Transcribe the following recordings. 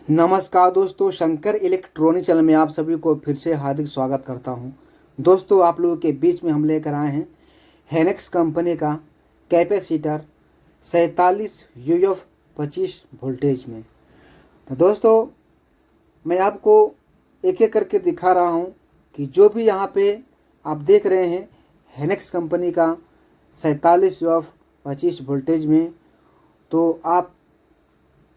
नमस्कार दोस्तों, Shankar electronic channel में आप सभी को फिर से हार्दिक स्वागत करता हूं। दोस्तों, आप लोगों के बीच में हम लेकर आए हैं हेनेक्स कंपनी का कैपेसिटर 47 UF 25 वोल्टेज में। तो दोस्तों, मैं आपको एक एक करके दिखा रहा हूं कि जो भी यहाँ पे आप देख रहे हैं हेनेक्स कंपनी का 47 UF 25 वोल्टेज में, तो आप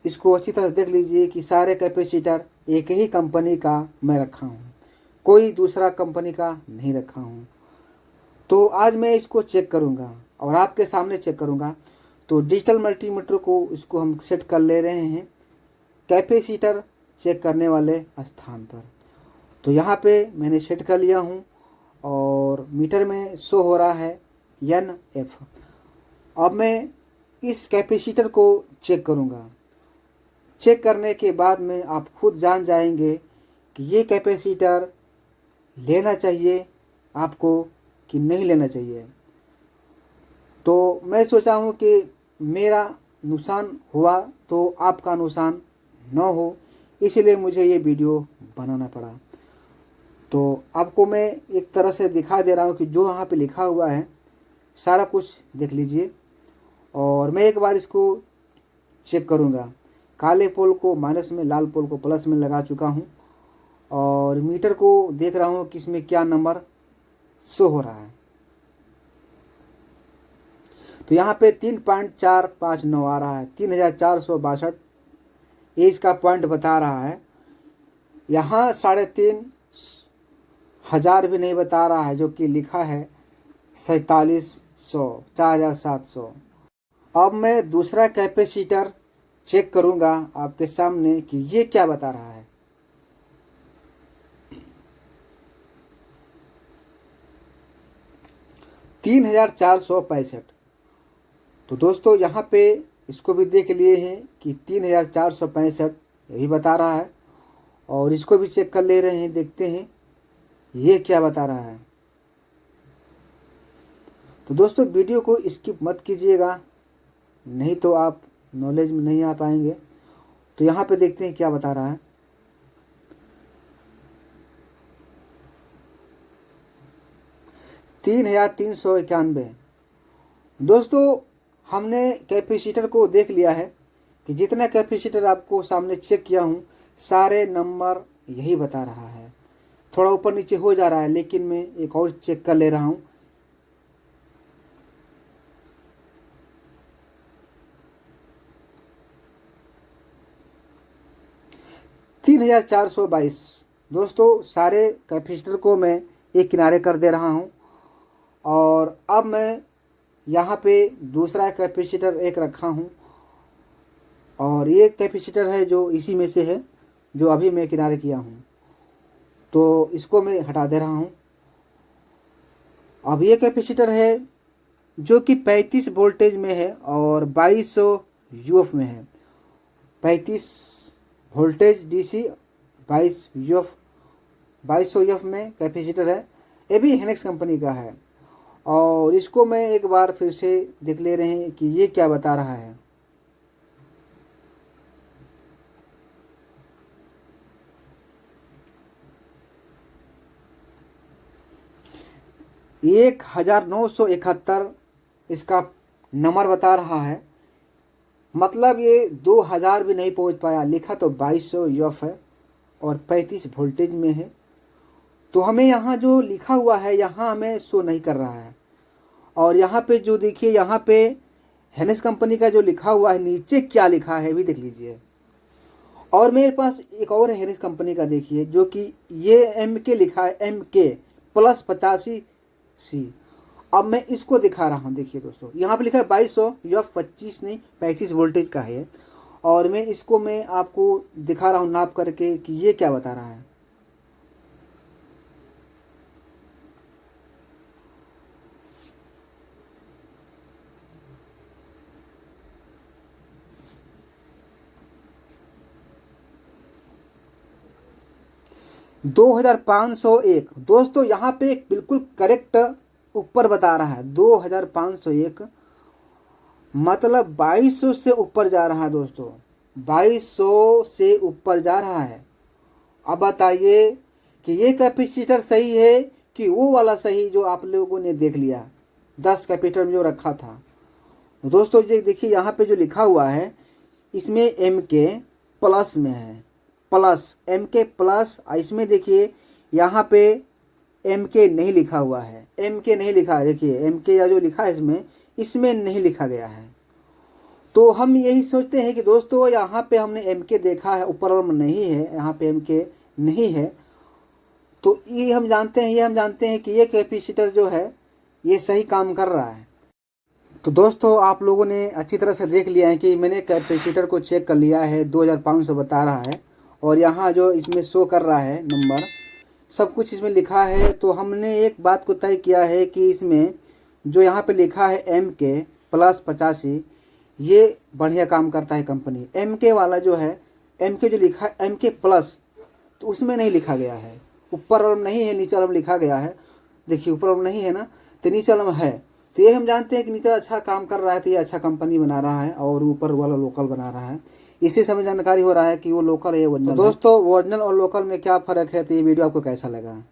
इसको अच्छी तरह देख लीजिए कि सारे कैपेसिटर एक ही कंपनी का मैं रखा हूँ, कोई दूसरा कंपनी का नहीं रखा हूँ। तो आज मैं इसको चेक करूँगा और आपके सामने चेक करूँगा। तो डिजिटल मल्टीमीटर को इसको हम सेट कर ले रहे हैं कैपेसिटर चेक करने वाले स्थान पर। तो यहाँ पे मैंने सेट कर लिया हूँ और मीटर में शो हो रहा है NF। अब मैं इस कैपेसिटर को चेक करूँगा। चेक करने के बाद में आप खुद जान जाएंगे कि ये कैपेसिटर लेना चाहिए आपको कि नहीं लेना चाहिए। तो मैं सोचा हूँ कि मेरा नुकसान हुआ तो आपका नुकसान न हो, इसलिए मुझे ये वीडियो बनाना पड़ा। तो आपको मैं एक तरह से दिखा दे रहा हूँ कि जो यहाँ पे लिखा हुआ है सारा कुछ देख लीजिए। और मैं एक बार इसको चेक करूँगा। काले पोल को माइनस में, लाल पोल को प्लस में लगा चुका हूँ और मीटर को देख रहा हूँ कि इसमें क्या नंबर शो हो रहा है। तो यहाँ पे 3.459 आ रहा है, 3462 ये इसका पॉइंट बता रहा है। यहाँ 3500 भी नहीं बता रहा है, जो कि लिखा है 4700, 4700। अब मैं दूसरा कैपेसिटर चेक करूंगा आपके सामने कि ये क्या बता रहा है। तीन 3465। तो दोस्तों, यहाँ पे इसको भी देख लिए हैं कि 3465 यही बता रहा है और इसको भी चेक कर ले रहे हैं, देखते हैं ये क्या बता रहा है। तो दोस्तों, वीडियो को स्किप मत कीजिएगा, नहीं तो आप नॉलेज में नहीं आ पाएंगे। तो यहाँ पे देखते हैं क्या बता रहा है। $3391। दोस्तों, हमने कैपेसिटर को देख लिया है कि जितना कैपेसिटर आपको सामने चेक किया हूँ सारे नंबर यही बता रहा है। थोड़ा ऊपर नीचे हो जा रहा है, लेकिन मैं एक और चेक कर ले रहा हूँ। $3422। दोस्तों, सारे कैपेसिटर को मैं एक किनारे कर दे रहा हूँ और अब मैं यहाँ पे दूसरा कैपेसिटर एक रखा हूँ और ये कैपेसिटर है जो इसी में से है, जो अभी मैं किनारे किया हूँ। तो इसको मैं हटा दे रहा हूँ। अब ये कैपेसिटर है जो कि 35 वोल्टेज में है और 2200 UF में है। 35 वोल्टेज DC, 2200 UF में कैपेसिटर है। ये भी हेनेक्स कंपनी का है और इसको मैं एक बार फिर से देख ले रहे हैं कि ये क्या बता रहा है। एक 1971 इसका नंबर बता रहा है, मतलब ये 2000 भी नहीं पहुंच पाया। लिखा तो 2200 UF है और 35 वोल्टेज में है। तो हमें यहाँ जो लिखा हुआ है यहाँ हमें शो नहीं कर रहा है। और यहाँ पे जो देखिए, यहाँ पे हेनेक्स कंपनी का जो लिखा हुआ है, नीचे क्या लिखा है भी देख लीजिए। और मेरे पास एक और हेनेक्स कंपनी का देखिए, जो कि ये MK लिखा है, MK प्लस 85C। अब मैं इसको दिखा रहा हूँ। देखिए दोस्तों, यहाँ पे लिखा है 2200 UF 25 नहीं 35 वोल्टेज का है और मैं आपको दिखा रहा हूँ नाप करके कि ये क्या बता रहा है। $2501। दोस्तों, यहाँ पे बिल्कुल करेक्ट ऊपर बता रहा है 2501, मतलब 2200 से ऊपर जा रहा है। दोस्तों, 2200 से ऊपर जा रहा है। अब बताइए कि ये कैपेसिटर सही है कि वो वाला सही जो आप लोगों ने देख लिया 10 कैपेसिटर में जो रखा था। तो दोस्तों ये देखिए यहाँ पे जो लिखा हुआ है इसमें MK प्लस में है, प्लस MK प्लस। इसमें देखिए यहाँ पे MK नहीं लिखा हुआ है, MK नहीं लिखा है। देखिए MK या जो लिखा है इसमें नहीं लिखा गया है। तो हम यही सोचते हैं कि दोस्तों यहाँ पे हमने MK देखा है, ऊपर वाला नहीं है, यहाँ पे MK नहीं है। तो ये हम जानते हैं कि ये कैपेसिटर जो है ये सही काम कर रहा है। तो दोस्तों आप लोगों ने अच्छी तरह से देख लिया है कि मैंने कैपेसिटर को चेक कर लिया है, 2500 बता रहा है और यहाँ जो इसमें शो कर रहा है नंबर सब कुछ इसमें लिखा है। तो हमने एक बात को तय किया है कि इसमें जो यहाँ पे लिखा है MK प्लस 85 ये बढ़िया काम करता है कंपनी। MK वाला जो है MK जो लिखा है MK प्लस तो उसमें नहीं लिखा गया है, ऊपर वाला नहीं है, नीचे वाला लिखा गया है। देखिए ऊपर वाला नहीं है ना, तो नीचे वाला है। तो ये हम जानते हैं कि नीचे अच्छा काम कर रहा है, तो ये अच्छा कंपनी बना रहा है और ऊपर वाला लोकल बना रहा है। इसी से हमें जानकारी हो रहा है कि वो लोकल है, ओरिजिनल। तो दोस्तों ओरिजिनल और लोकल में क्या फ़र्क है, तो ये वीडियो आपको कैसा लगा?